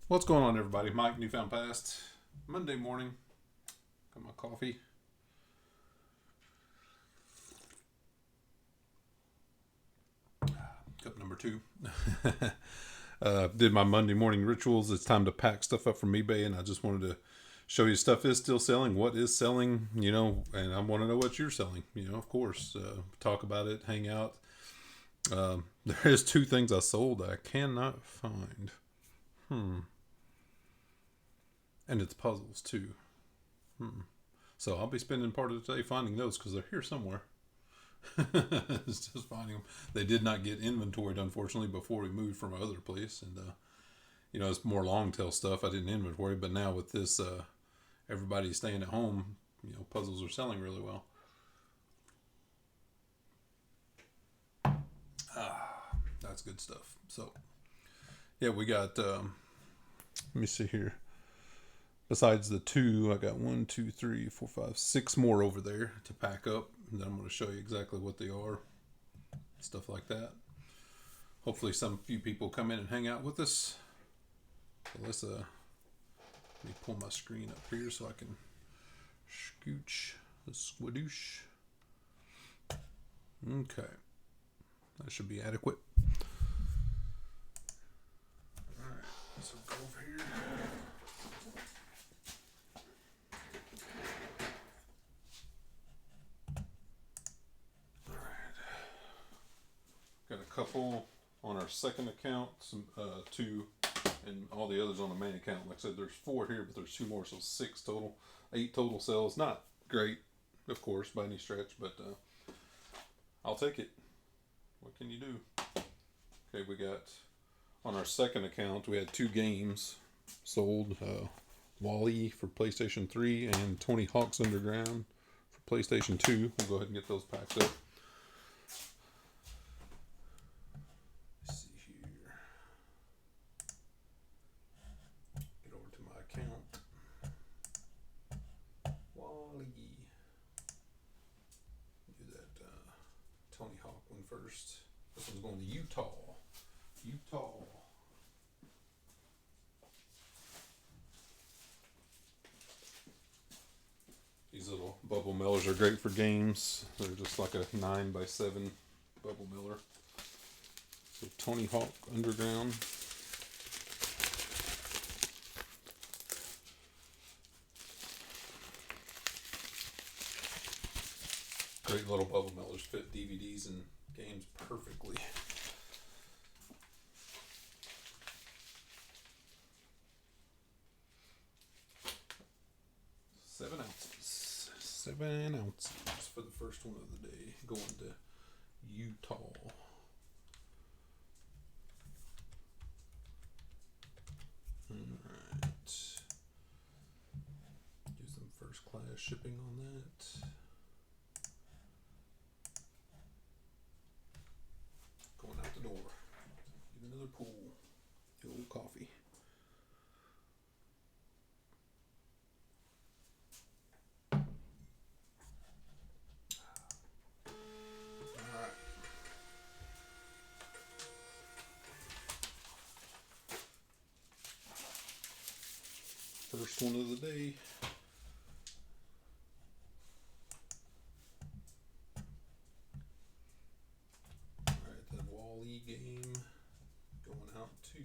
What's going on, everybody? Mike, Newfound Past. Monday morning. Got my coffee. Cup number 2. Did my Monday morning rituals. It's time to pack stuff up from eBay, and I just wanted to show you stuff is still selling, what is selling, and I want to know what you're selling, of course. Talk about it, hang out. There is 2 things I sold that I cannot find. And it's puzzles too. So I'll be spending part of the day finding those because they're here somewhere. It's just finding them. They did not get inventoried, unfortunately, before we moved from our other place. And, it's more long tail stuff. I didn't inventory, but now with this, everybody staying at home, puzzles are selling really well. That's good stuff. So, yeah, we got, let me see here. Besides the 2, I got 1, 2, 3, 4, 5, 6 more over there to pack up. And then I'm going to show you exactly what they are. Stuff like that. Hopefully some few people come in and hang out with us. So let me pull my screen up here so I can scooch the squidoosh. Okay. That should be adequate. Alright, so go over here. Got a couple on our second account, some 2, and all the others on the main account. Like I said, there's 4 here, but there's 2 more, so 6 total. 8 total sales. Not great, of course, by any stretch, but I'll take it. What can you do? Okay, we got on our second account, we had 2 games sold. Wall-E for PlayStation 3 and Tony Hawk's Underground for PlayStation 2. We'll go ahead and get those packed up. Tony Hawk one first. This one's going to Utah. These little bubble millers are great for games. They're just like a 9x7 bubble miller. So Tony Hawk Underground. Great little bubble millers, fit DVDs and games perfectly. Seven ounces for the first one of the day, going to Utah. Alright. Do some first class shipping on that. Going out the door. Get another pull. The old coffee. Alright. First one of the day. Game going out to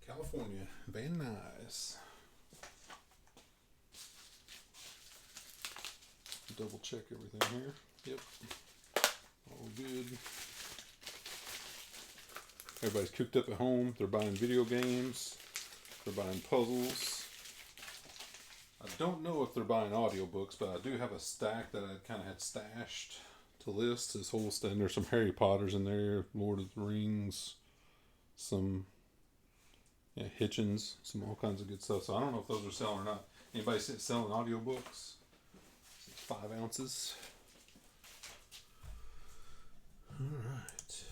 California. Van Nuys. Double check everything here. Yep. All good. Everybody's cooped up at home. They're buying video games. They're buying puzzles. I don't know if they're buying audiobooks, but I do have a stack that I kind of had stashed to list. This whole stand. There's some Harry Potters in there, Lord of the Rings, some Hitchens, some all kinds of good stuff. So I don't know if those are selling or not. Anybody selling audiobooks? 5 ounces. All right.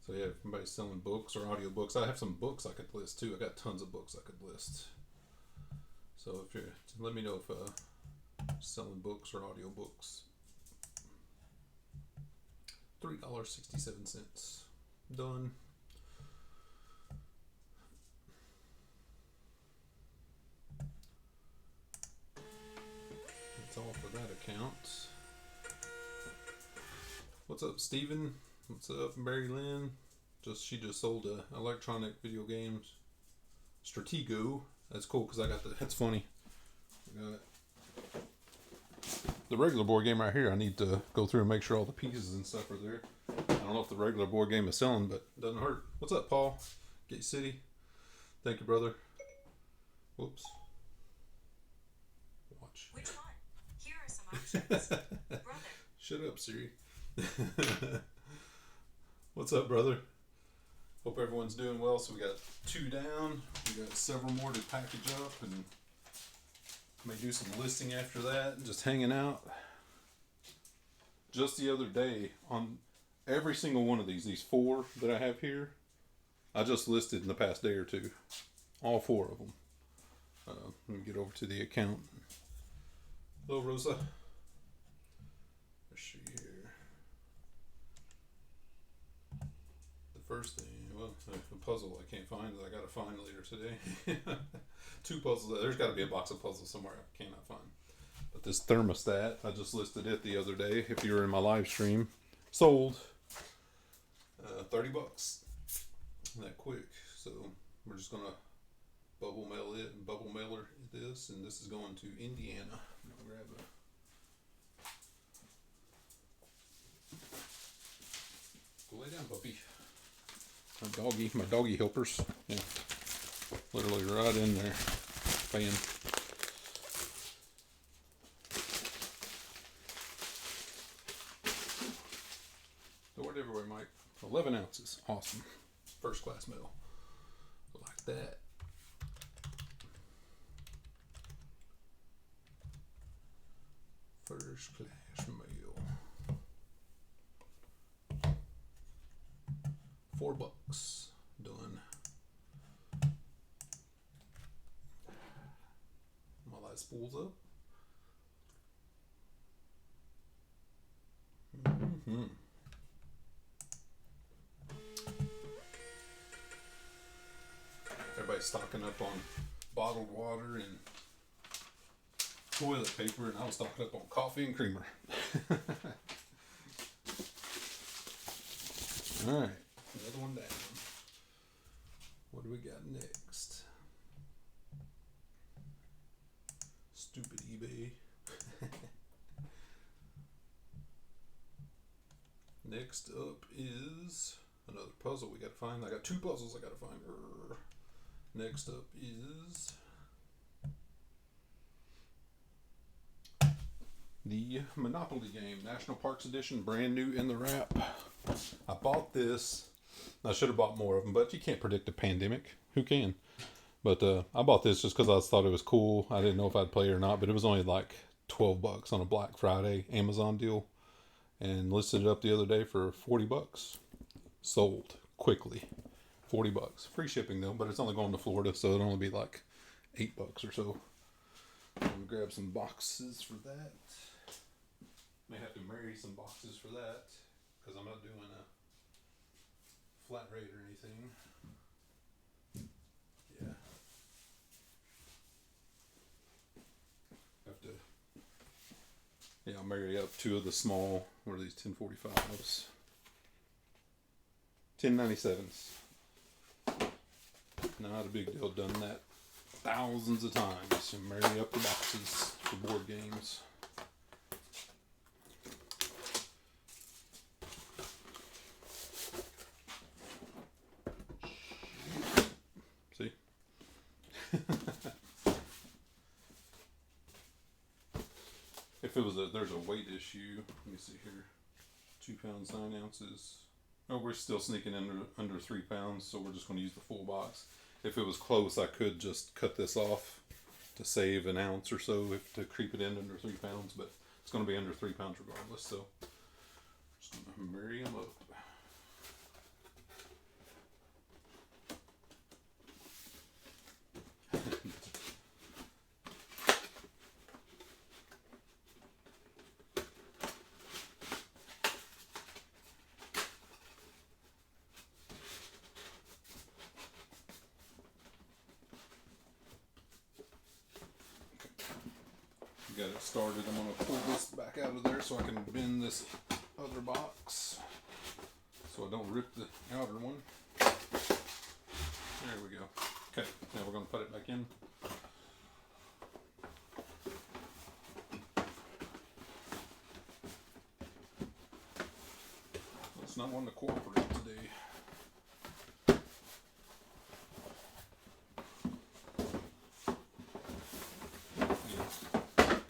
So yeah, if anybody's selling books or audiobooks, I have some books I could list too. I got tons of books I could list. So if you're, let me know if selling books or audiobooks. $3.67. Done. That's all for that account. What's up, Steven? What's up, Mary Lynn? She just sold electronic video games Stratego. That's cool because I got that's funny. I got the regular board game right here. I need to go through and make sure all the pieces and stuff are there. I don't know if the regular board game is selling, but it doesn't hurt. What's up, Paul? Gate City. Thank you, brother. Whoops. Watch. Which one? Here are some options. Brother. Shut up, Siri. What's up, brother? Hope everyone's doing well. So we got 2 down. We got several more to package up, and may do some listing after that. Just hanging out. Just the other day, on every single one of these 4 that I have here, I just listed in the past day or 2. All 4 of them. Let me get over to the account. Hello, Rosa. Let's see here. The first thing, well, a puzzle I can't find that I gotta find later today. 2 puzzles. There's got to be a box of puzzles somewhere I cannot find. But this thermostat, I just listed it the other day. If you were in my live stream, sold $30. That quick. So we're just gonna bubble mail it and bubble mailer this, and this is going to Indiana. I'm gonna grab a. Go lay down, puppy. My doggy helpers. Yeah. Literally right in there. Fan. Stored everywhere, Mike. 11 ounces. Awesome. First class metal. Like that. First class mail. $4. Done. While that spools up. Mm-hmm. Everybody's stocking up on bottled water and toilet paper, and I was stocking up on coffee and creamer. All right, another one down. What do we got next? Stupid eBay. Next up is another puzzle we gotta find. I got 2 puzzles I gotta find. Next up is the Monopoly game, National Parks Edition, brand new in the wrap. I bought this. I should have bought more of them, but you can't predict a pandemic. Who can? But I bought this just because I thought it was cool. I didn't know if I'd play it or not, but it was only like $12 on a Black Friday Amazon deal, and listed it up the other day for $40. Sold quickly. $40. Free shipping though, but it's only going to Florida, so it'll only be like $8 or so. I'm gonna grab some boxes for that. May have to marry some boxes for that because I'm not doing a flat rate or anything. Yeah. Have to. Yeah, I'll marry up 2 of the small. What are these? 1045s. 1097s. Not a big deal. Done that thousands of times. And marry up the boxes for board games. See? If it was there's a weight issue. Let me see here. 2 pounds 9 ounces. Oh, we're still sneaking under 3 pounds, so we're just going to use the full box. If it was close, I could just cut this off to save an ounce or so to creep it in under 3 pounds, but it's going to be under 3 pounds regardless, so just going to marry them up. Got it started. I'm gonna pull this back out of there so I can bend this other box so I don't rip the outer one. There we go. Okay, now we're gonna put it back in. It's not wanting to cooperate today.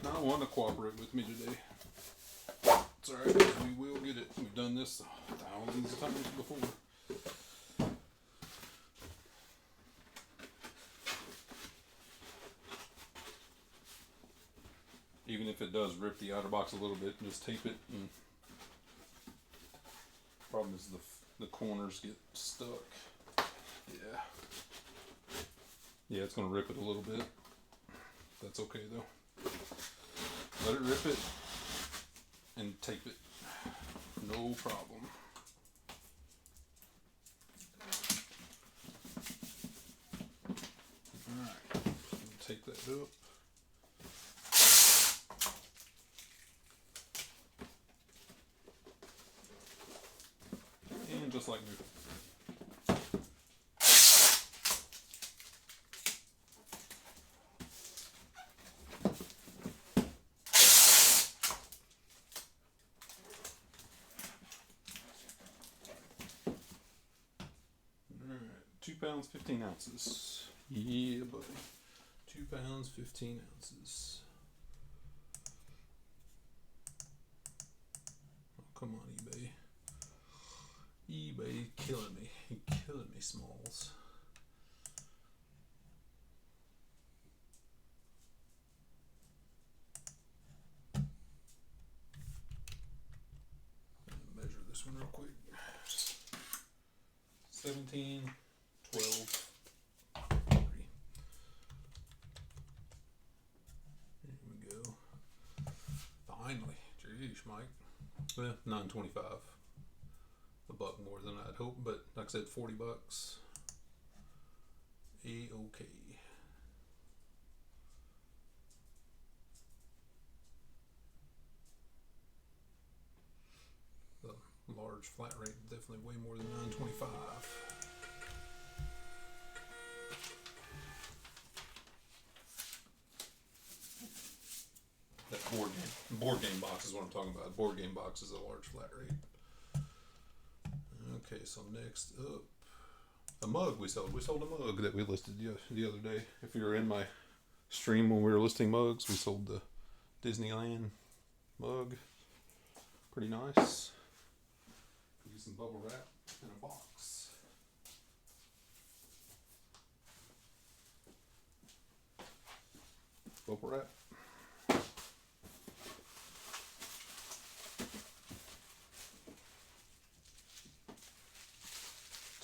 Not wanting to cooperate with me today. It's alright, we will get it. We've done this thousands of times before. Even if it does rip the outer box a little bit, just tape it. And problem is the corners get stuck. Yeah. Yeah, it's gonna rip it a little bit. That's okay though. Let it rip it and tape it. No problem. Alright, take that up. And just like new. Alright, 2 pounds, 15 ounces. Yeah, buddy. 2 pounds, 15 ounces. Oh, come on, eBay. eBay killing me. You're killing me, Smalls. Measure this one real quick. 17, 12, 3. There we go. Finally. Jeez, Mike. Well, $9.25. $1 more than I'd hoped, but like I said, $40. A-okay. The large flat rate definitely way more than $9.25. That board game box is what I'm talking about. Board game box is a large flat rate. Okay, so next up, a mug we sold. We sold a mug that we listed the other day. If you were in my stream when we were listing mugs, we sold the Disneyland mug. Pretty nice. Get some bubble wrap in a box. Bubble wrap.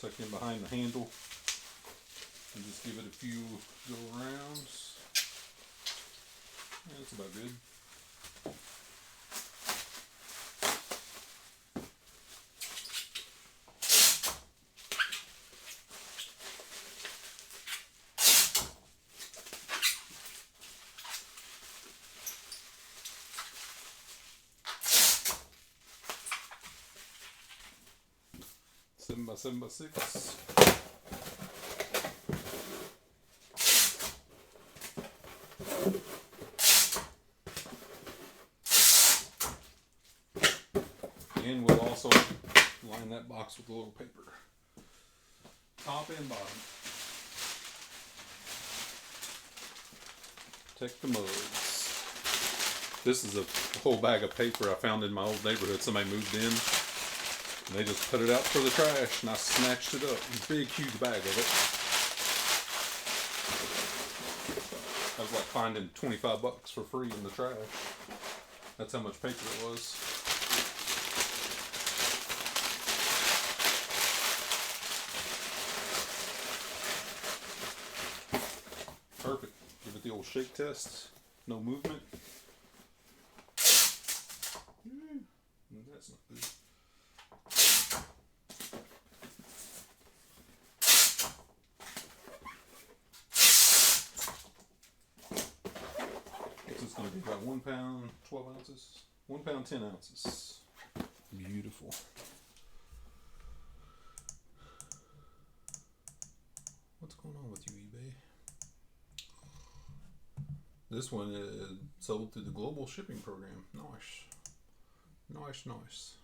Tuck in behind the handle and just give it a few go rounds. That's about good. Seven by 7 by 6. And we'll also line that box with a little paper. Top and bottom. Protect the mugs. This is a whole bag of paper I found in my old neighborhood. Somebody moved in. And they just put it out for the trash, and I snatched it up. A big, huge bag of it. I was like finding $25 for free in the trash. That's how much paper it was. Perfect. Give it the old shake test. No movement. That's not good. This is going to be about got 1 pound, 12 ounces. 1 pound, 10 ounces. Beautiful. What's going on with you, eBay? This one is sold through the global shipping program. Nice. Nice, nice.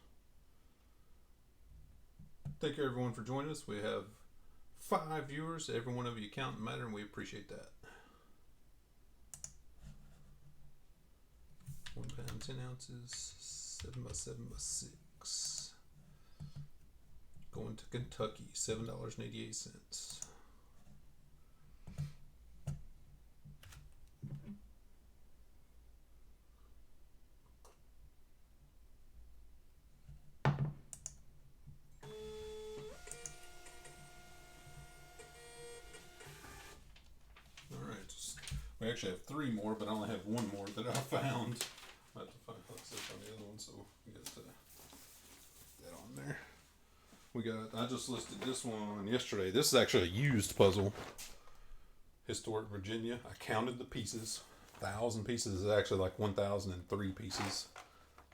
Thank you everyone for joining us. We have 5 viewers. Every one of you count and matter, and we appreciate that. 1 pound, 10 ounces, 7 by 7 by 6. Going to Kentucky, $7.88. We actually have 3 more, but I only have 1 more that I found. I have to find the other one, so we got that on there. I just listed this one yesterday. This is actually a used puzzle. Historic Virginia. I counted the pieces. 1,000 pieces is actually like 1,003 pieces.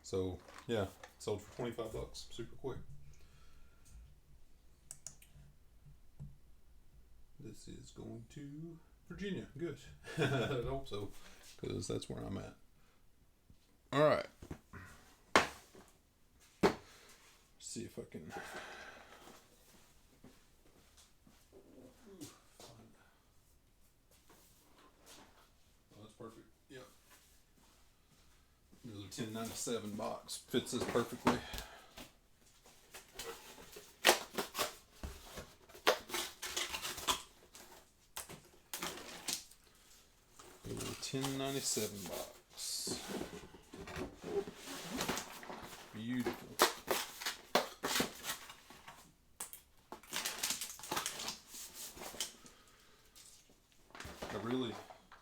So yeah, sold for $25. Super quick. This is going to Virginia. Good. I hope so, because that's where I'm at. All right. See if I can find. Oh, that's perfect. Yep. Another 1097 box fits this perfectly. $10.97 box. Beautiful.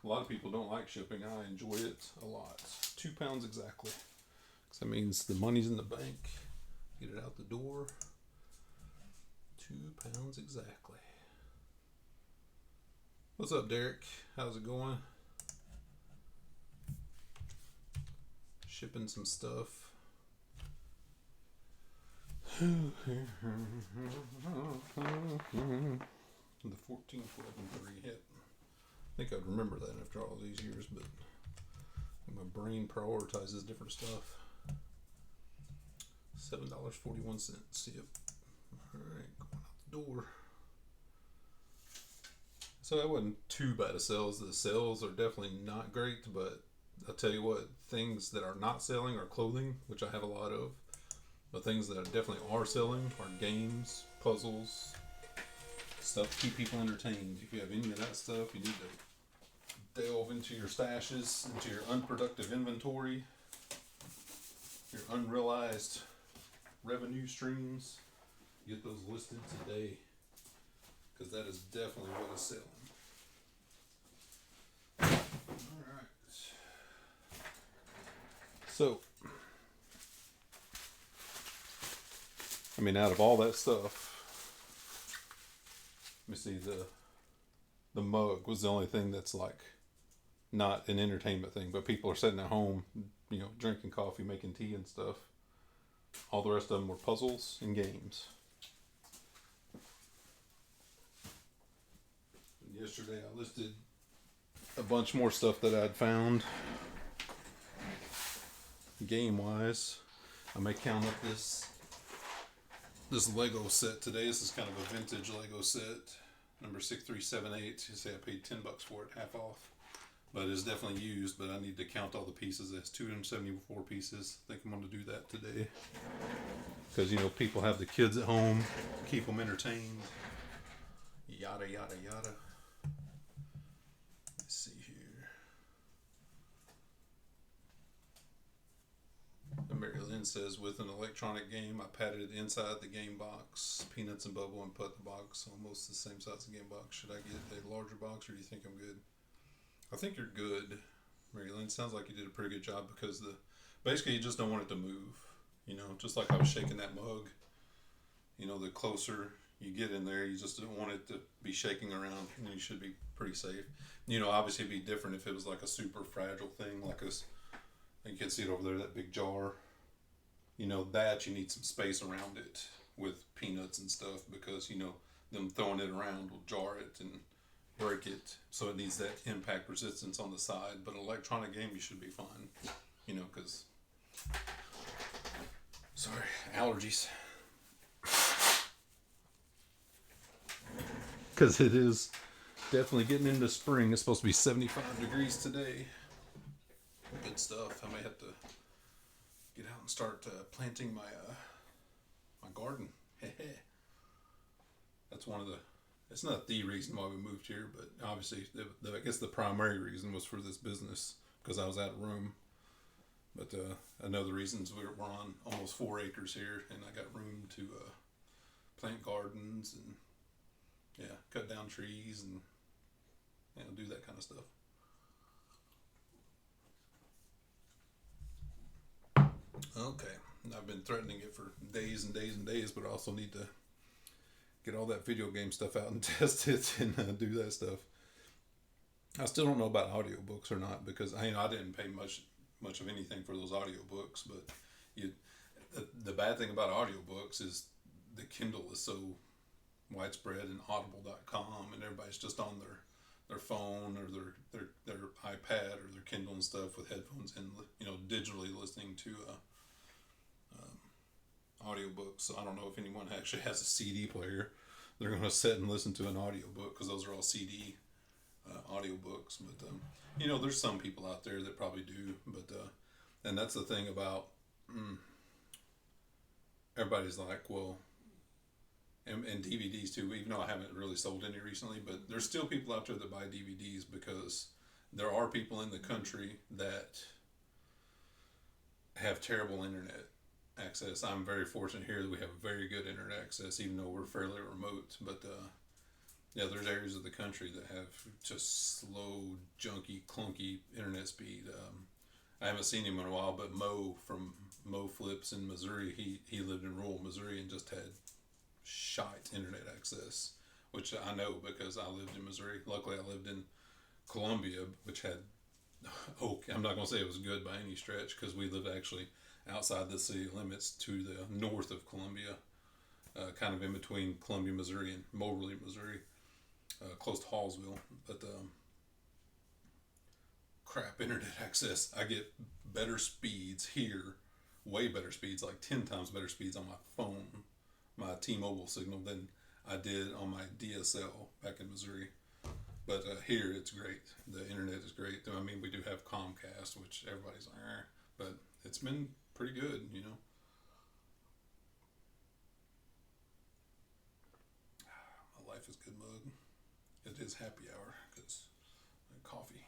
A lot of people don't like shipping. I enjoy it a lot. 2 pounds exactly. Because that means the money's in the bank. Get it out the door. 2 pounds exactly. What's up, Derek? How's it going? Shipping some stuff. The 14, 12, and 3 hit. I think I'd remember that after all these years, but my brain prioritizes different stuff. $7.41. Yep. Alright, going out the door. So that wasn't too bad of sales. The sales are definitely not great, but I'll tell you what, things that are not selling are clothing, which I have a lot of. But things that definitely are selling are games, puzzles, stuff to keep people entertained. If you have any of that stuff, you need to delve into your stashes, into your unproductive inventory, your unrealized revenue streams. Get those listed today, because that is definitely what is selling. Alright. So, I mean, out of all that stuff, let me see, the mug was the only thing that's like not an entertainment thing, but people are sitting at home, drinking coffee, making tea and stuff. All the rest of them were puzzles and games. And yesterday I listed a bunch more stuff that I'd found game wise. I may count up this Lego set today. This is kind of a vintage Lego set, number 6378. You say I paid $10 for it, half off, but it's definitely used. But I need to count all the pieces. That's 274 pieces. I think I'm going to do that today, because people have the kids at home, keep them entertained, yada yada yada. Let's see here. Mary Lynn says, with an electronic game, I patted it inside the game box, peanuts and bubble, and put the box almost the same size as the game box. Should I get a larger box, or do you think I'm good? I think you're good, Mary Lynn. Sounds like you did a pretty good job, because basically you just don't want it to move. Just like I was shaking that mug. The closer you get in there, you just don't want it to be shaking around, and you should be pretty safe. Obviously it'd be different if it was like a super fragile thing, like You can see it over there, that big jar. You know, that you need some space around it with peanuts and stuff because, you know, them throwing it around will jar it and break it. So it needs that impact resistance on the side. But an electronic game, you should be fine. You know, because, sorry, allergies. Because it is definitely getting into spring. It's supposed to be 75 degrees today. Good stuff. I may have to get out and start planting my garden. That's one of the. It's not the reason why we moved here, but obviously, I guess the primary reason was for this business because I was out of room. But another reasons we're on almost 4 acres here, and I got room to plant gardens and cut down trees and do that kind of stuff. Okay, I've been threatening it for days and days and days, but I also need to get all that video game stuff out and test it and do that stuff. I still don't know about audiobooks or not because I didn't pay much of anything for those audiobooks, but the bad thing about audiobooks is the Kindle is so widespread and audible.com and everybody's just on their phone or their iPad or their Kindle and stuff with headphones and digitally listening to audiobooks. So I don't know if anyone actually has a CD player. They're going to sit and listen to an audiobook because those are all CD audiobooks. But there's some people out there that probably do. But and that's the thing about everybody's like, well, and DVDs too. Even though I haven't really sold any recently, but there's still people out there that buy DVDs because there are people in the country that have terrible internet access. I'm very fortunate here that we have very good internet access, even though we're fairly remote. But there's areas of the country that have just slow, junky, clunky internet speed. I haven't seen him in a while, but Mo from Mo Flips in Missouri, he lived in rural Missouri and just had shite internet access, which I know because I lived in Missouri. Luckily, I lived in Columbia, which had I'm not going to say it was good by any stretch because we lived actually outside the city limits to the north of Columbia, kind of in between Columbia, Missouri and Moberly, Missouri, close to Hallsville. But crap internet access. I get better speeds here, way better speeds, like 10 times better speeds on my phone, my T-Mobile signal than I did on my DSL back in Missouri. But here it's great. The internet is great. I mean, we do have Comcast, which everybody's like, but it's been pretty good, My life is good, mug. It is happy hour because coffee.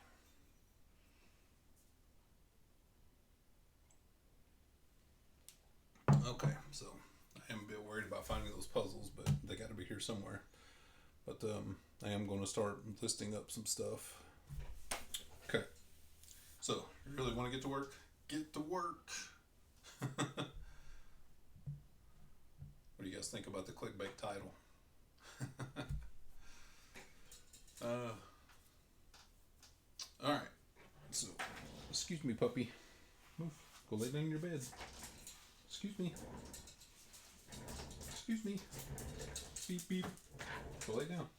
Okay, so I am a bit worried about finding those puzzles, but they got to be here somewhere. But I am going to start listing up some stuff. Okay. So, you really want to get to work? Get to work. What do you guys think about the clickbait title? All right. So, excuse me, puppy. Move. Go lay down in your bed. Excuse me. Excuse me. Beep, beep. Go lay down.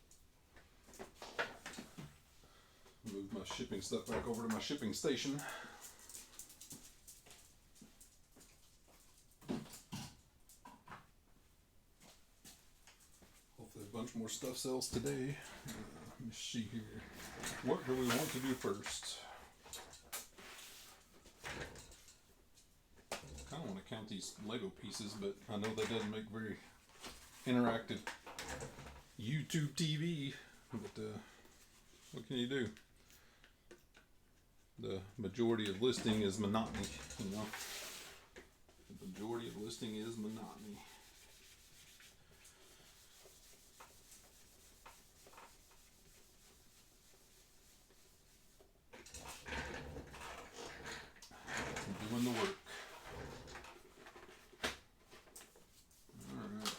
Move my shipping stuff back over to my shipping station. Hopefully a bunch more stuff sells today. Let me see here. What do we want to do first? I kind of want to count these Lego pieces, but I know that doesn't make very interactive YouTube TV. But what can you do? The majority of listing is monotony, The majority of listing is monotony. Doing the work. Alright.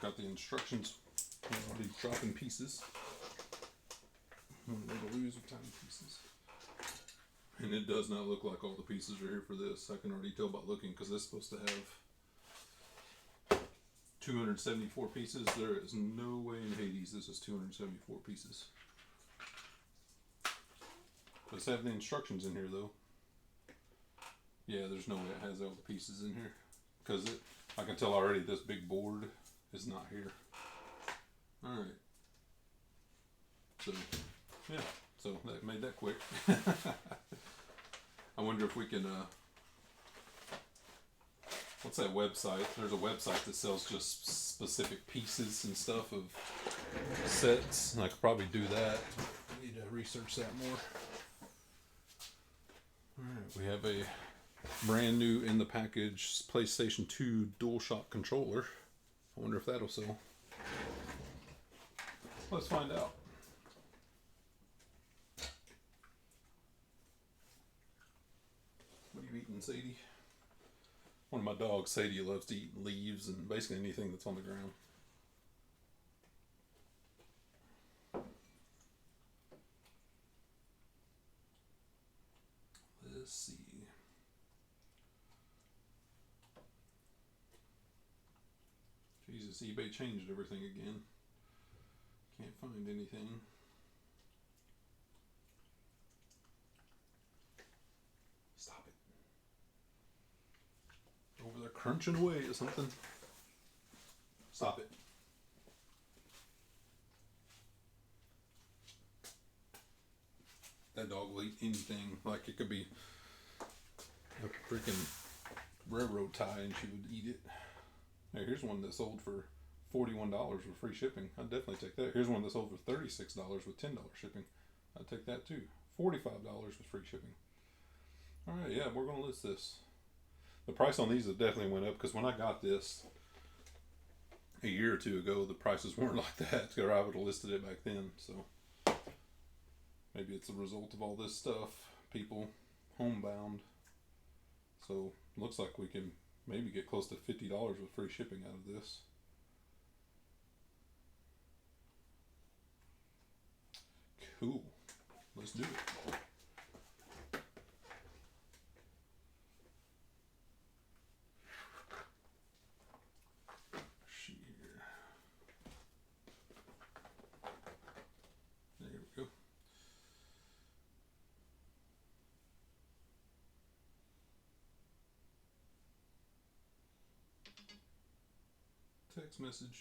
got the instructions on these dropping pieces. One way to lose with tiny pieces. And it does not look like all the pieces are here for this. I can already tell by looking, because this is supposed to have 274 pieces. There is no way in Hades this is 274 pieces. Let's have the instructions in here though. Yeah, there's no way it has all the pieces in here, because I can tell already this big board is not here. Alright. So, yeah. So that made that quick. I wonder if we can, what's that website? There's a website that sells just specific pieces and stuff of sets, and I could probably do that. I need to research that more. Alright, we have a brand new in the package PlayStation 2 DualShock controller. I wonder if that'll sell. Let's find out. What are you eating, Sadie? One of my dogs, Sadie, loves to eat leaves and basically anything that's on the ground. Let's see. Jesus, eBay changed everything again. Can't find anything. Stop it. Over there crunching away at something. Stop it. That dog will eat anything. Like it could be a freaking railroad tie and she would eat it. Now, here's one that sold for $41 with free shipping. I'd definitely take that. Here's one that sold for $36 with $10 shipping. I'd take that too. $45 with free shipping. Alright, yeah, we're going to list this. The price on these has definitely went up, because when I got this a year or two ago, the prices weren't like that. Or I would have listed it back then. So maybe it's a result of all this stuff. People homebound. So looks like we can maybe get close to $50 with free shipping out of this. Cool. Let's do it. Here. There we go. Text message.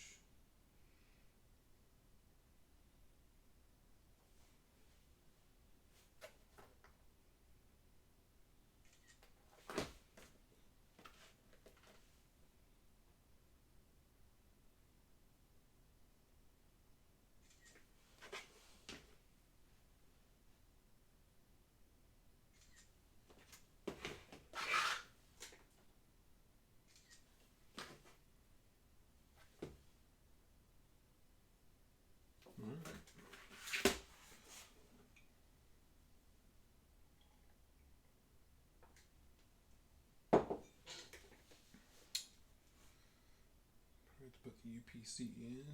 Put the UPC in.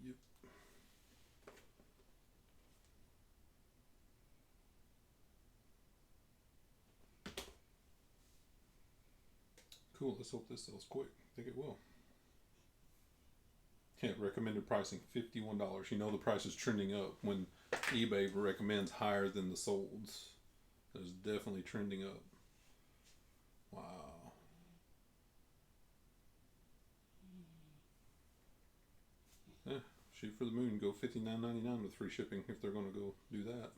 Yep. Cool, let's hope this sells quick. I think it will. Yeah, recommended pricing $51. You know the price is trending up when eBay recommends higher than the solds. It's definitely trending up. Wow. Yeah, shoot for the moon. Go $59.99 with free shipping if they're going to go do that.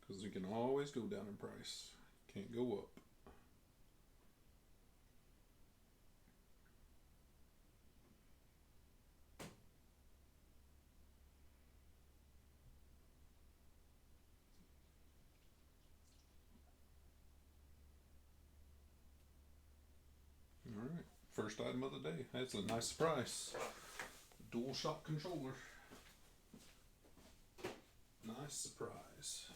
Because you can always go down in price. Can't go up. Alright, first item of the day. That's a nice surprise. DualShock controller. Nice surprise.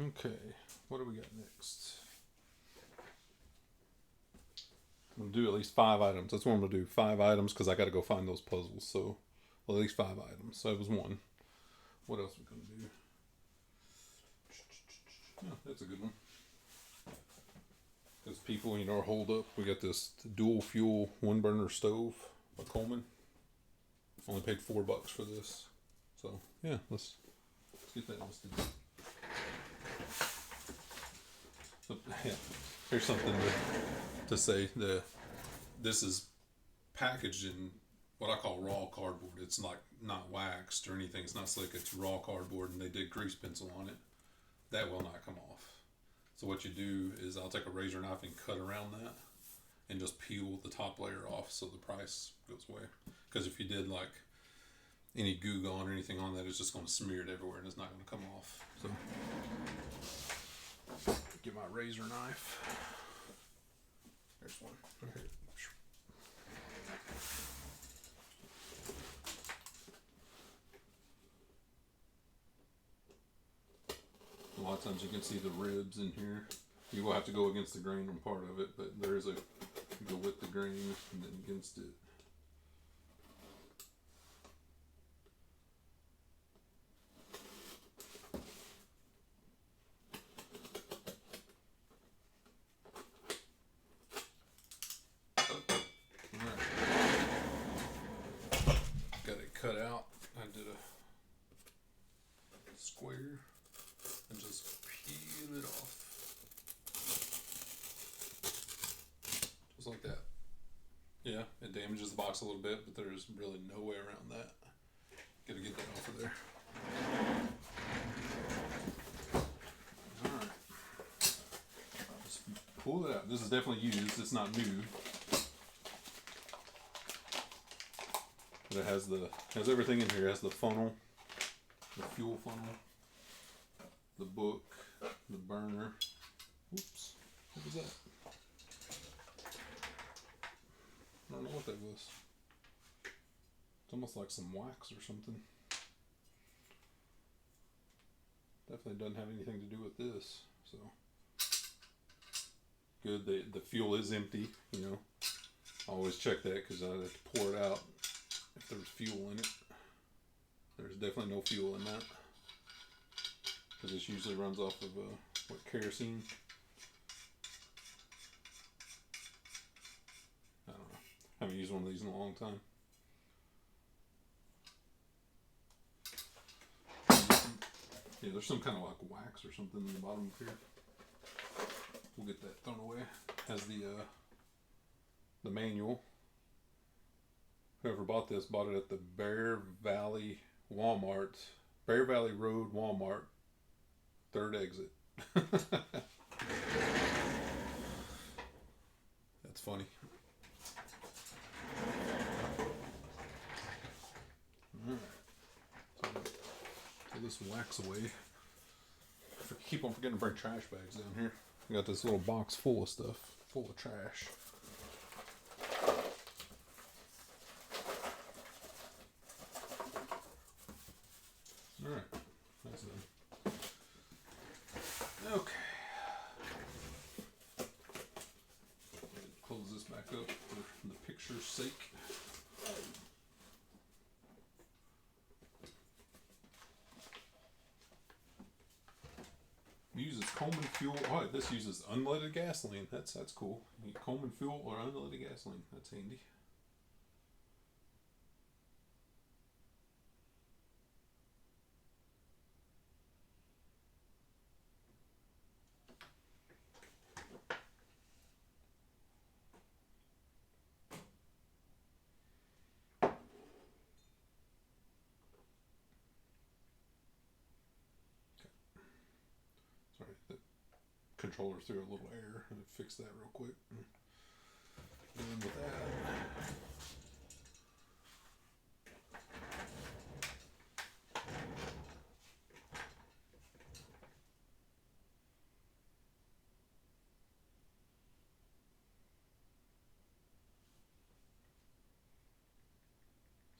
Okay, what do we got next? I'm gonna do at least 5 items. That's what I'm gonna do. 5 items because I got to go find those puzzles. So at least 5 items. So that was one. What else are we gonna do? Yeah, that's a good one. Because people, are holed up. We got this dual fuel 1-burner stove by Coleman. Only paid $4 for this. So yeah, let's get that listed. So, yeah, here's something to say. This is packaged in what I call raw cardboard. It's like not waxed or anything. It's not slick. It's raw cardboard, and they did grease pencil on it. That will not come off. So what you do is I'll take a razor knife and cut around that and just peel the top layer off so the price goes away. Because if you did like any goo gone or anything on that, it's just going to smear it everywhere and it's not going to come off. So get my razor knife. There's one right here. A lot of times you can see the ribs in here. You will have to go against the grain on part of it, but there is a go with the grain and then against it. Alright. Got it cut out. I did a square and just peel it off. Just like that. Yeah, it damages the box a little bit, but there's really no way around that. Gotta get that off of there. Alright. Just pull it out. This is definitely used. It's not new. But it has everything in here. It has the funnel, the fuel funnel, the book, the burner. Oops. What was that? I don't know what that was. It's almost like some wax or something. Definitely doesn't have anything to do with this. So good. The fuel is empty. I always check that because I have to pour it out if there's fuel in it. There's definitely no fuel in that because this usually runs off of kerosene. I don't know. Haven't used one of these in a long time. Yeah, there's some kind of like wax or something in the bottom of here. We'll get that thrown away. Has the manual. Whoever bought this bought it at the Bear Valley Walmart, Bear Valley Road Walmart, 3rd exit. That's funny. Alright. So this wax away. I keep on forgetting to bring trash bags down here. I got this little box full of stuff, full of trash. Alright, that's done. Okay. Close this back up for the picture's sake. Uses Coleman fuel. Oh, this uses unleaded gasoline. That's cool. Coleman fuel or unleaded gasoline. That's handy. Sorry, the controller threw a little error. I'm gonna fix that real quick. And with that,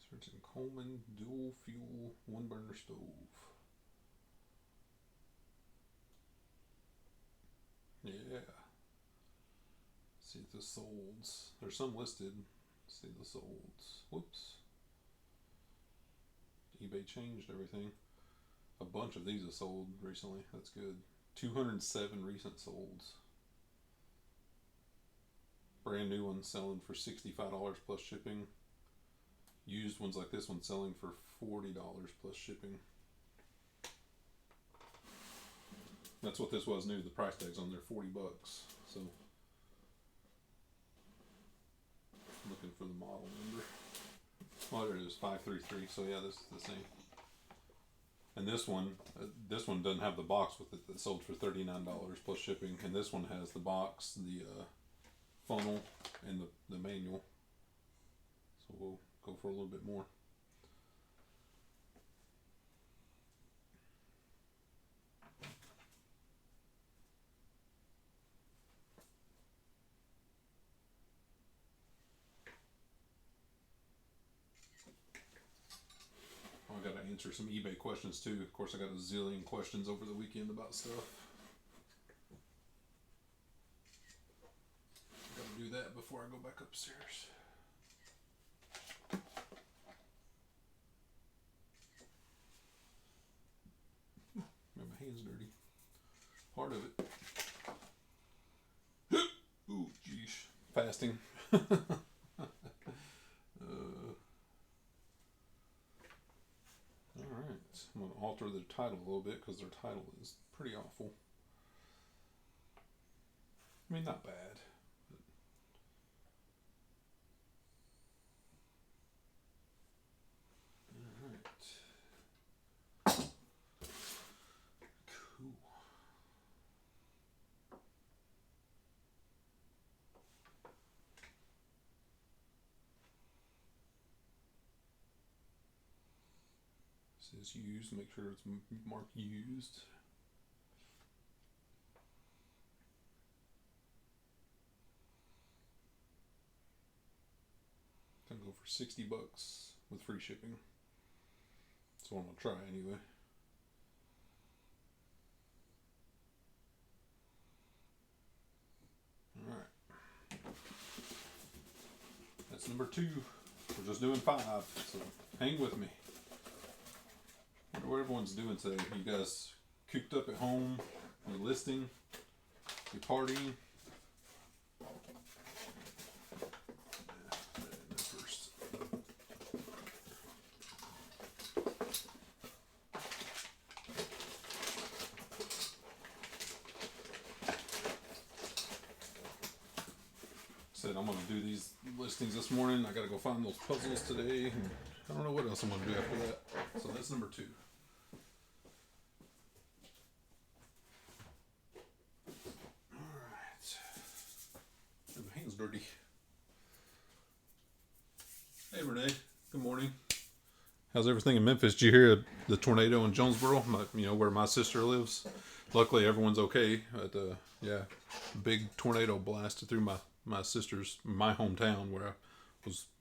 searching Coleman dual fuel 1-burner stove. Yeah. See the solds. There's some listed. See the solds. Whoops. eBay changed everything. A bunch of these have sold recently. That's good. 207 recent solds. Brand new ones selling for $65 plus shipping. Used ones like this one selling for $40 plus shipping. That's what this was new. The price tag's on there, $40. So, looking for the model number. Oh, there it is, 533. So yeah, this is the same. And this one doesn't have the box with it. That sold for $39 plus shipping. And this one has the box, the funnel, and the manual. So we'll go for a little bit more. I got to answer some eBay questions too. Of course, I got a zillion questions over the weekend about stuff. Got to do that before I go back upstairs. My hand's dirty. Part of it. Ooh, geesh. Fasting. Alright, I'm going to alter their title a little bit because their title is pretty awful. I mean, not bad. Alright. Cool. It says used, make sure it's marked used. Gonna go for $60 with free shipping. That's what I'm gonna try anyway. Alright. That's number 2. We're just doing 5, so hang with me. I wonder what everyone's doing today. You guys cooped up at home, you're listing, you're partying. First. Said I'm gonna do these listings this morning. I gotta go find those puzzles today. And I don't know what else I'm gonna do after that. So that's number 2. My hand's dirty. Hey Renee, good morning. How's everything in Memphis? Did you hear the tornado in Jonesboro? Where my sister lives. Luckily, everyone's okay. But yeah, big tornado blasted through my hometown where I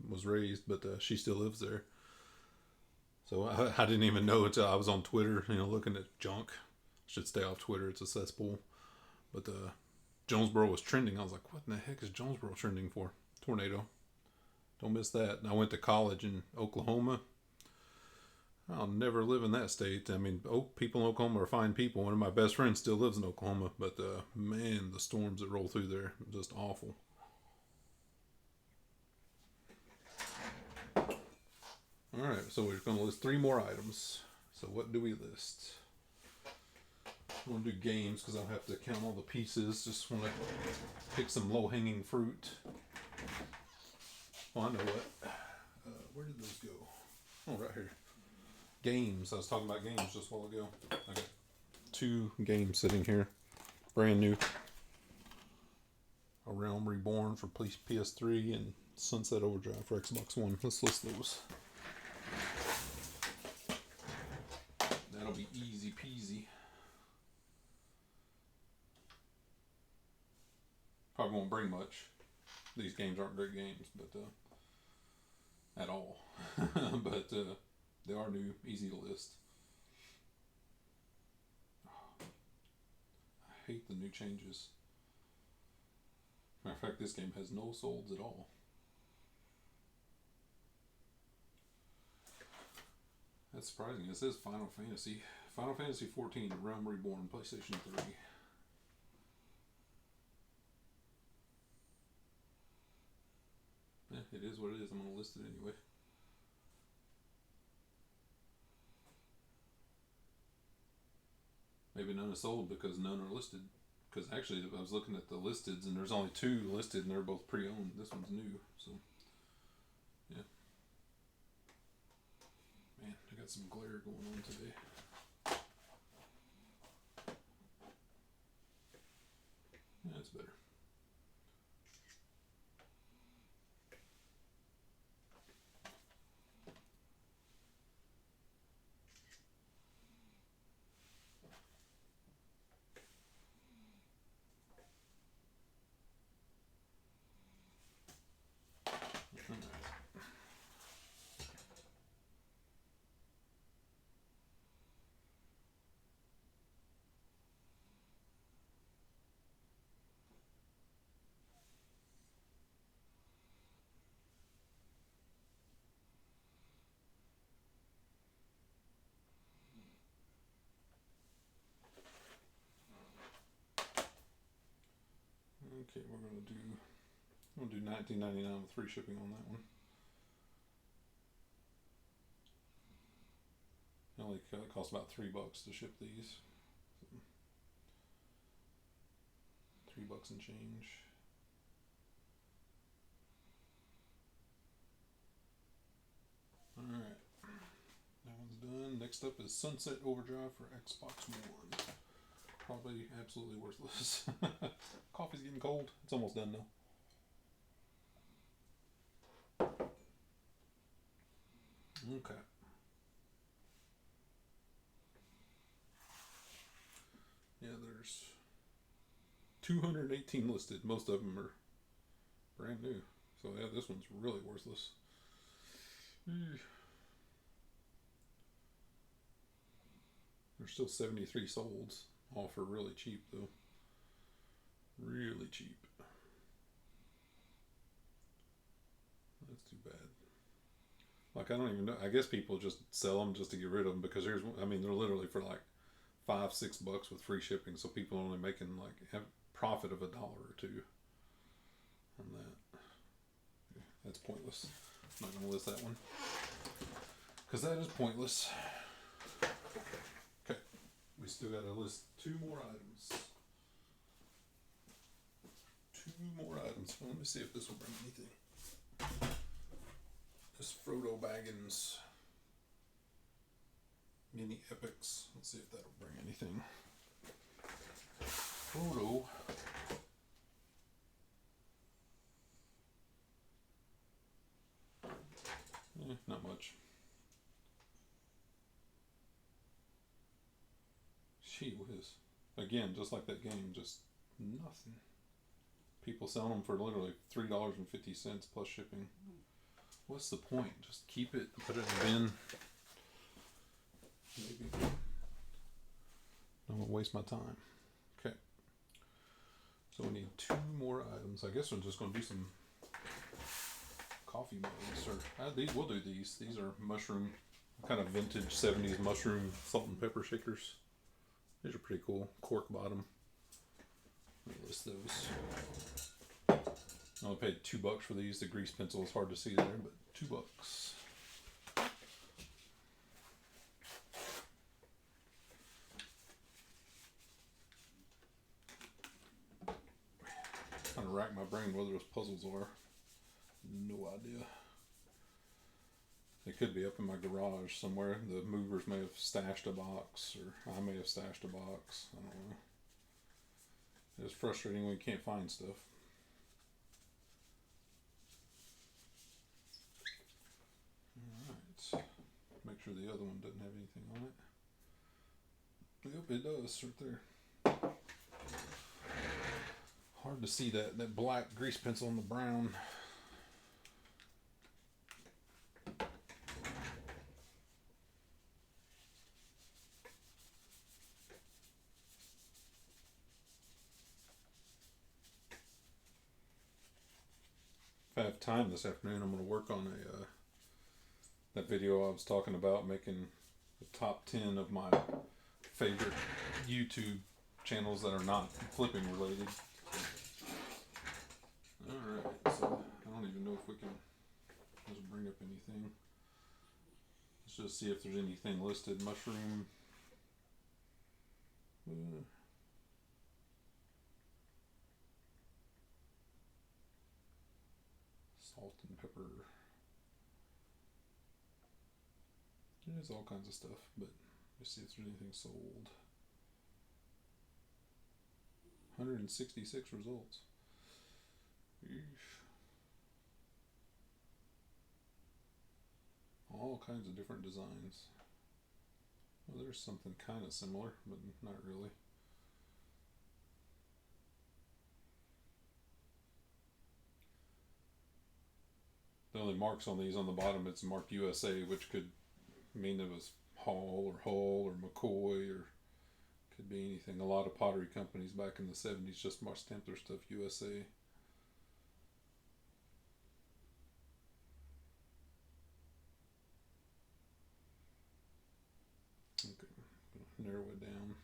was raised, but she still lives there. So I didn't even know until I was on Twitter, looking at junk. Should stay off Twitter; it's a cesspool. But Jonesboro was trending. I was like, what in the heck is Jonesboro trending for? Tornado. Don't miss that. And I went to college in Oklahoma. I'll never live in that state. I mean, people in Oklahoma are fine people. One of my best friends still lives in Oklahoma. But, man, the storms that roll through there are just awful. Alright, so we're going to list 3 more items. So what do we list? I'm going to do games because I don't have to count all the pieces. Just want to pick some low-hanging fruit. Oh, I know what. Where did those go? Oh, right here. Games. I was talking about games just a while ago. I got 2 games sitting here. Brand new. A Realm Reborn for PS3 and Sunset Overdrive for Xbox One. Let's list those. That'll be easy peasy. Probably won't bring much. These games aren't great games, but at all. But they are new, easy to list. I hate the new changes. fact, this game has no solds at all. That's surprising. It says Final Fantasy 14, Realm Reborn, PlayStation 3. Yeah, it is what it is. I'm going to list it anyway. Maybe none are sold because none are listed. Because actually, I was looking at the listeds and there's only 2 listed and they're both pre-owned. This one's new, so yeah. Man, I got some glare going on today. That's better. Okay, we're gonna do $19.99 with free shipping on that one. It only costs about $3 to ship these. So, $3 and change. Alright, that one's done. Next up is Sunset Overdrive for Xbox One. Probably absolutely worthless. Coffee's getting cold. It's almost done now. Okay. Yeah, there's 218 listed. Most of them are brand new. So yeah, this one's really worthless. There's still 73 solds. All for really cheap though. Really cheap. That's too bad. Like, I don't even know. I guess people just sell them just to get rid of them because they're literally for like $5-6 with free shipping. So people are only making like have profit of $1 or $2 on that. That's pointless. I'm not gonna list that one because that is pointless. Okay, we still got to list 2 more items. 2 more items. Well, let me see if this will bring anything. This Frodo Baggins Mini Epics. Let's see if that'll bring anything. Frodo. Not much. Gee whiz. Again, just like that game, just nothing. People selling them for literally $3.50 plus shipping. What's the point? Just keep it, put it in a bin. Maybe. Don't want to waste my time. Okay. So we need 2 more items. I guess I'm just going to do some coffee mugs. Or we'll do these. These are mushroom, kind of vintage 70s mushroom salt and pepper shakers. These are pretty cool. Cork bottom. Let me list those. I only paid $2 for these. The grease pencil is hard to see there, but $2. Trying to rack my brain whether those puzzles are. No idea. They could be up in my garage somewhere. The movers may have stashed a box, or I may have stashed a box. I don't know. It's frustrating when you can't find stuff. Alright. Make sure the other one doesn't have anything on it. Yep, it does right there. Hard to see that black grease pencil on the brown. I have time this afternoon, I'm going to work on that video I was talking about, making the top 10 of my favorite YouTube channels that are not flipping related. Alright, so I don't even know if we can just bring up anything. Let's just see if there's anything listed. Mushroom. Salt and pepper. There's all kinds of stuff, but let's see if there's anything sold. 166 results. Eesh. All kinds of different designs. Well, there's something kind of similar, but not really. The only marks on these on the bottom, it's marked USA, which could mean it was Hall or Hull or McCoy, or could be anything. A lot of pottery companies back in the 70s just stamped their stuff USA. Okay, I'm gonna narrow it down.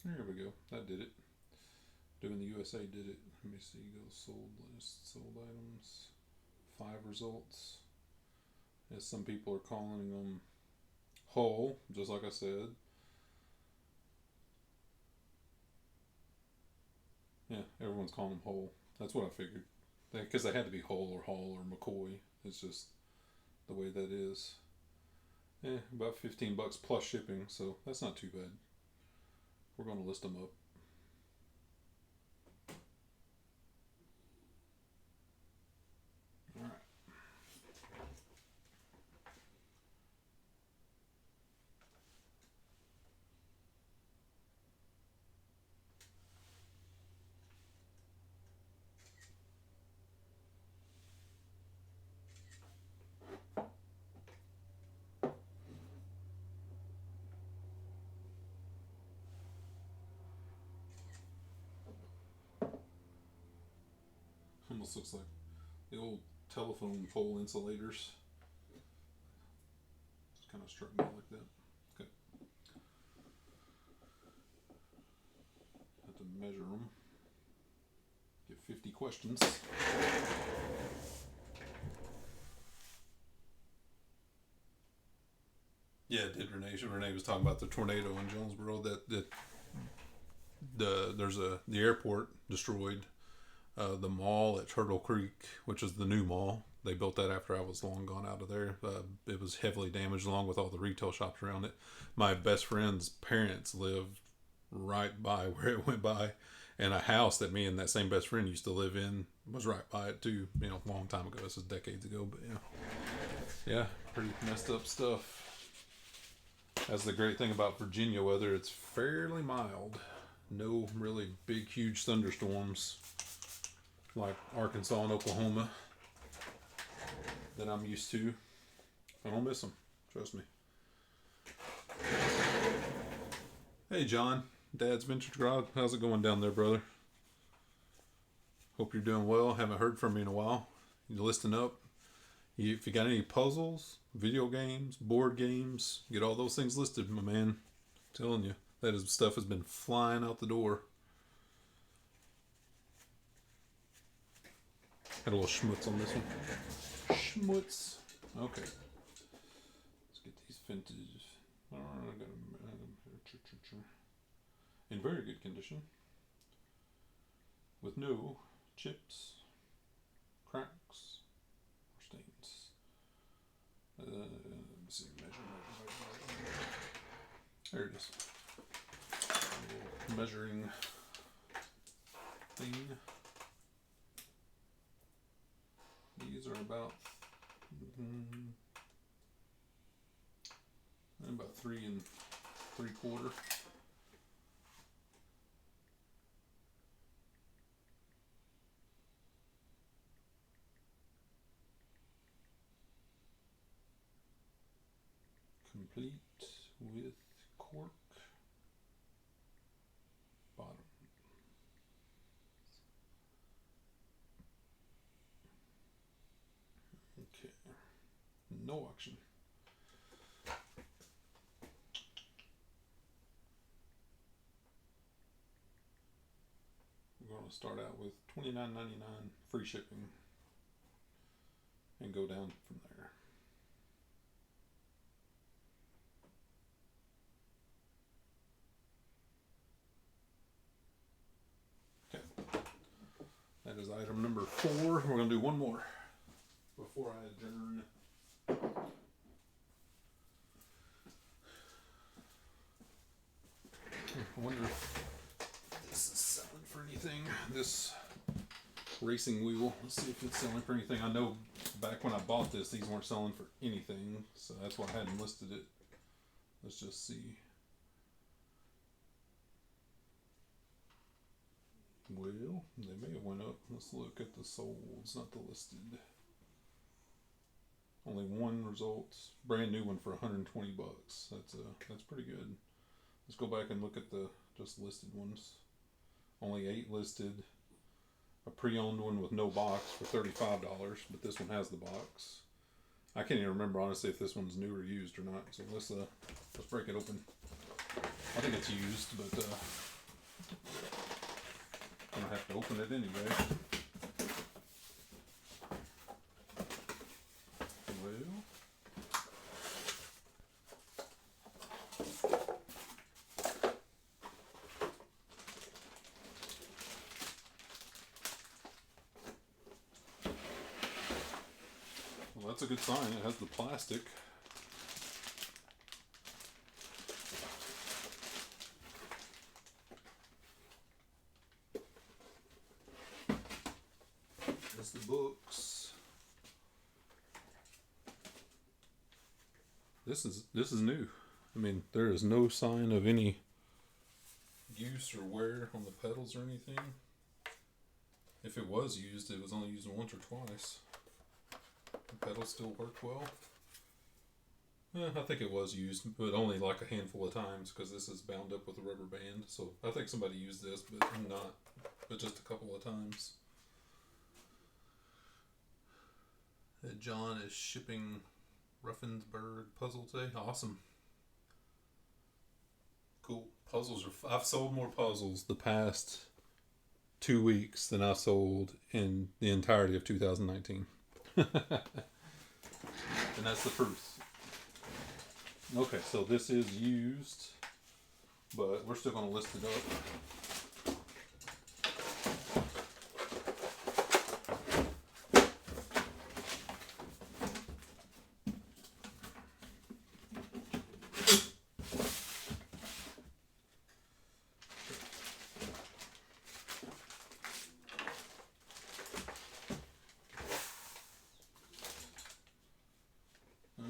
There we go. That did it. Doing the USA did it. Let me see. Go sold list, sold items. 5 results. As some people are calling them whole, just like I said. Yeah, everyone's calling them whole. That's what I figured. Because they had to be Hull or Hall or McCoy. It's just the way that is. About $15 plus shipping, so that's not too bad. We're going to list them up. Alright. Almost looks like the old telephone pole insulators. It's kind of struck me like that. Okay. Have to measure them. Get 50 questions. Yeah, it did. Renee was talking about the tornado in Jonesboro that the airport destroyed. The mall at Turtle Creek, which is the new mall, they built that after I was long gone out of there. It was heavily damaged along with all the retail shops around it. My best friend's parents lived right by where it went by, and a house that me and that same best friend used to live in was right by it too. A long time ago. This is decades ago, but yeah, pretty messed up stuff. That's the great thing about Virginia weather. It's fairly mild. No really big, huge thunderstorms like Arkansas and Oklahoma that I'm used to. I don't miss them. Trust me. Hey, John. Dad's Vintage Garage. How's it going down there, brother? Hope you're doing well. Haven't heard from you in a while. You listing up? If you got any puzzles, video games, board games, get all those things listed, my man. I'm telling you, stuff has been flying out the door. Had a little schmutz on this one. Schmutz. Okay. Let's get these vintage. I got them in very good condition, with no chips, cracks, or stains. Let me see. Measure. There it is. A little measuring thing. These are about 3 3/4. Complete with cork bottom. no auction. We're going to start out with $29.99 free shipping and go down from there. Okay, that is item number 4. We're going to do one more before I adjourn. I wonder if this is selling for anything. This racing wheel. Let's see if it's selling for anything. I know back when I bought this, these weren't selling for anything, so that's why I hadn't listed it. Let's just see. Well, they may have went up. Let's look at the solds, not the listed. Only one result. Brand new one for $120. That's pretty good. Let's go back and look at the just listed ones. Only 8 listed. A pre-owned one with no box for $35, but this one has the box. I can't even remember honestly if this one's new or used or not. So let's break it open. I think it's used, but I'm gonna have to open it anyway. Well. Well, that's a good sign. It has the plastic. There's the books. This is new. I mean, there is no sign of any use or wear on the pedals or anything. If it was used, it was only used once or twice. The pedals still work well. I think it was used, but only like a handful of times because this is bound up with a rubber band. So I think somebody used this, but just a couple of times. John is shipping Ruffensburg puzzle today. Awesome. Cool. Puzzles are. I've sold more puzzles the past 2 weeks than I sold in the entirety of 2019. And that's the proof. Okay, so this is used, but we're still going to list it up.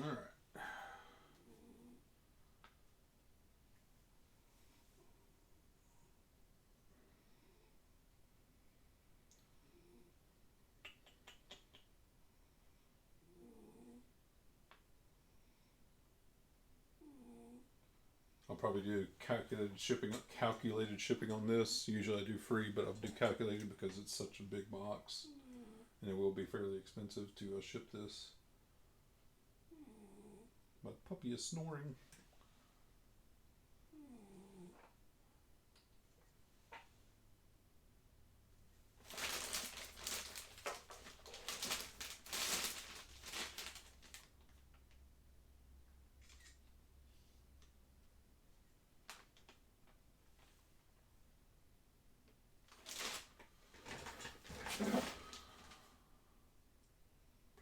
Alright. I'll probably do calculated shipping on this. Usually I do free, but I'll do calculated because it's such a big box. And it will be fairly expensive to ship this. My puppy is snoring.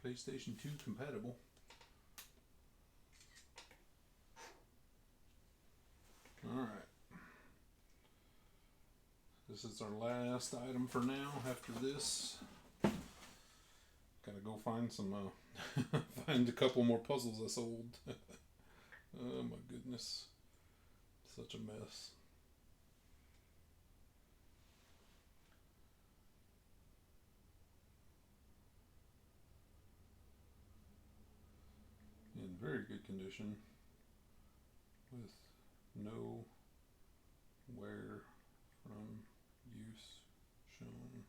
PlayStation 2 compatible. Alright. This is our last item for now. After this, gotta go find some, find a couple more puzzles I sold. Oh my goodness. Such a mess. In very good condition with no wear from use shown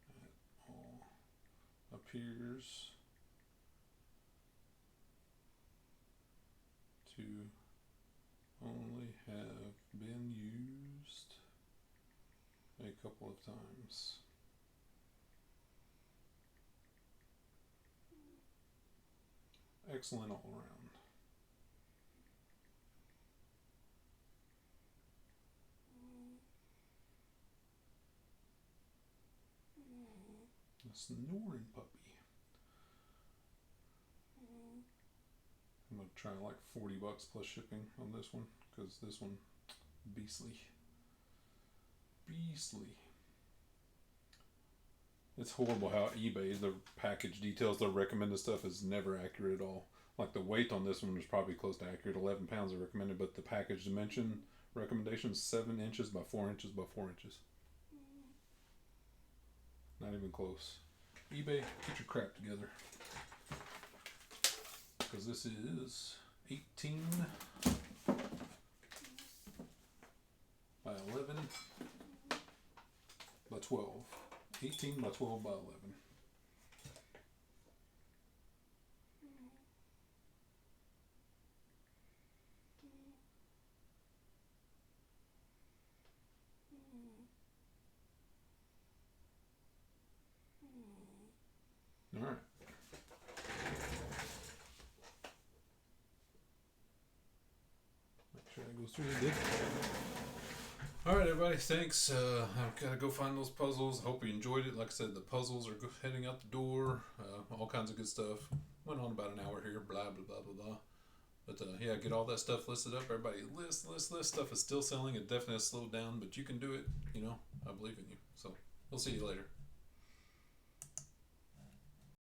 at all. Appears times. Excellent all around. A snoring puppy. I'm gonna try like $40 plus shipping on this one, because this one, beastly. It's horrible how eBay, the package details, the recommended stuff is never accurate at all. Like the weight on this one is probably close to accurate, 11 pounds are recommended, but the package dimension recommendation is 7 inches by 4 inches by 4 inches. Not even close. eBay, get your crap together. Because this is 18 by 11 by 12. 18 by 12 by 11. All right. Make sure that goes through. It did. All right, everybody. Thanks. I've got to go find those puzzles. Hope you enjoyed it. Like I said, the puzzles are heading out the door. All kinds of good stuff. Went on about an hour here. Blah blah blah blah blah. But yeah, get all that stuff listed up. Everybody, list. Stuff is still selling. It definitely has slowed down, but you can do it. You know, I believe in you. So we'll see you later.